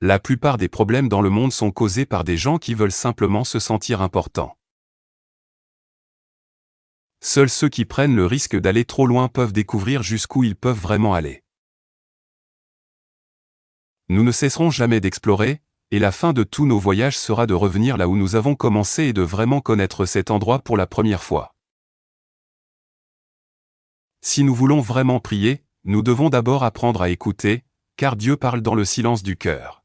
La plupart des problèmes dans le monde sont causés par des gens qui veulent simplement se sentir importants. Seuls ceux qui prennent le risque d'aller trop loin peuvent découvrir jusqu'où ils peuvent vraiment aller. Nous ne cesserons jamais d'explorer, et la fin de tous nos voyages sera de revenir là où nous avons commencé et de vraiment connaître cet endroit pour la première fois. Si nous voulons vraiment prier, nous devons d'abord apprendre à écouter, car Dieu parle dans le silence du cœur.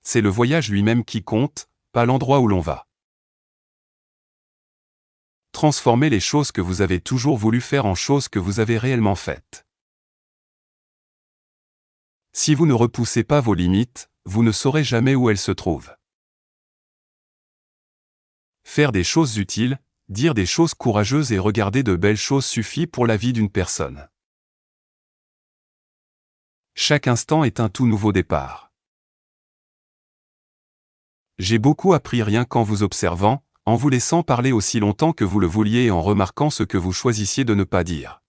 C'est le voyage lui-même qui compte, pas l'endroit où l'on va. Transformez les choses que vous avez toujours voulu faire en choses que vous avez réellement faites. Si vous ne repoussez pas vos limites, vous ne saurez jamais où elles se trouvent. Faire des choses utiles, dire des choses courageuses et regarder de belles choses suffit pour la vie d'une personne. Chaque instant est un tout nouveau départ. J'ai beaucoup appris rien qu'en vous observant, en vous laissant parler aussi longtemps que vous le vouliez et en remarquant ce que vous choisissiez de ne pas dire.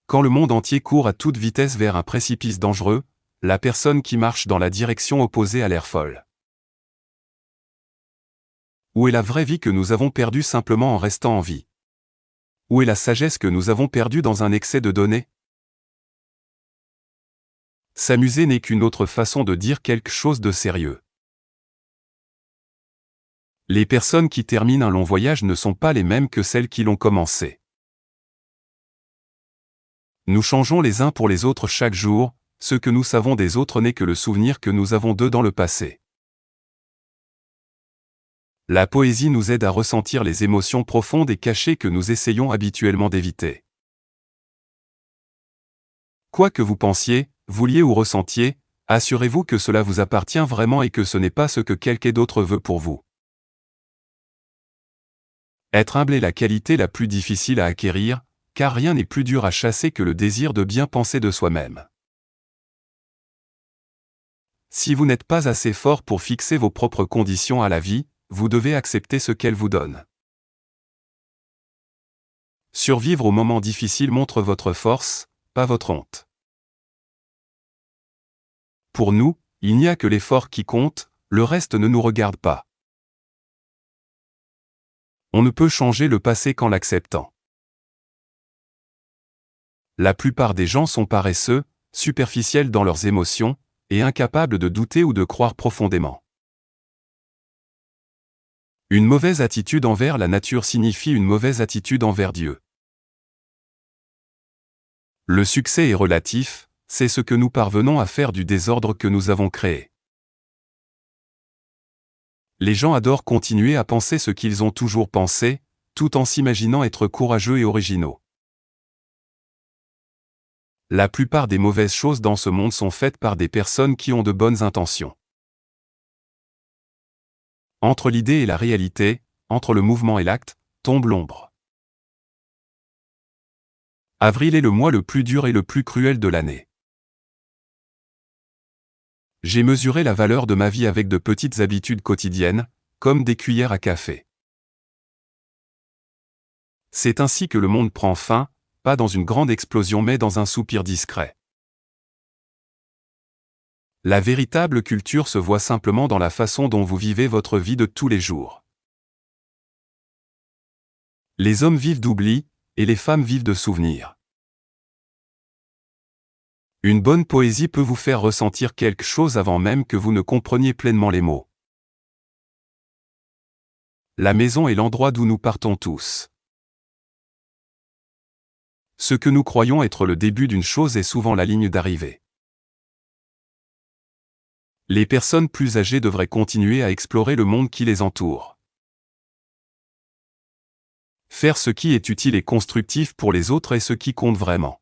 Quand le monde entier court à toute vitesse vers un précipice dangereux, la personne qui marche dans la direction opposée a l'air folle. Où est la vraie vie que nous avons perdue simplement en restant en vie? Où est la sagesse que nous avons perdue dans un excès de données? S'amuser n'est qu'une autre façon de dire quelque chose de sérieux. Les personnes qui terminent un long voyage ne sont pas les mêmes que celles qui l'ont commencé. Nous changeons les uns pour les autres chaque jour, ce que nous savons des autres n'est que le souvenir que nous avons d'eux dans le passé. La poésie nous aide à ressentir les émotions profondes et cachées que nous essayons habituellement d'éviter. Quoi que vous pensiez, vouliez ou ressentiez, assurez-vous que cela vous appartient vraiment et que ce n'est pas ce que quelqu'un d'autre veut pour vous. Être humble est la qualité la plus difficile à acquérir, car rien n'est plus dur à chasser que le désir de bien penser de soi-même. Si vous n'êtes pas assez fort pour fixer vos propres conditions à la vie, vous devez accepter ce qu'elle vous donne. Survivre aux moments difficiles montre votre force, pas votre honte. Pour nous, il n'y a que l'effort qui compte, le reste ne nous regarde pas. On ne peut changer le passé qu'en l'acceptant. La plupart des gens sont paresseux, superficiels dans leurs émotions, et incapables de douter ou de croire profondément. Une mauvaise attitude envers la nature signifie une mauvaise attitude envers Dieu. Le succès est relatif, c'est ce que nous parvenons à faire du désordre que nous avons créé. Les gens adorent continuer à penser ce qu'ils ont toujours pensé, tout en s'imaginant être courageux et originaux. La plupart des mauvaises choses dans ce monde sont faites par des personnes qui ont de bonnes intentions. Entre l'idée et la réalité, entre le mouvement et l'acte, tombe l'ombre. Avril est le mois le plus dur et le plus cruel de l'année. J'ai mesuré la valeur de ma vie avec de petites habitudes quotidiennes, comme des cuillères à café. C'est ainsi que le monde prend fin, pas dans une grande explosion mais dans un soupir discret. La véritable culture se voit simplement dans la façon dont vous vivez votre vie de tous les jours. Les hommes vivent d'oubli, et les femmes vivent de souvenirs. Une bonne poésie peut vous faire ressentir quelque chose avant même que vous ne compreniez pleinement les mots. La maison est l'endroit d'où nous partons tous. Ce que nous croyons être le début d'une chose est souvent la ligne d'arrivée. Les personnes plus âgées devraient continuer à explorer le monde qui les entoure. Faire ce qui est utile et constructif pour les autres est ce qui compte vraiment.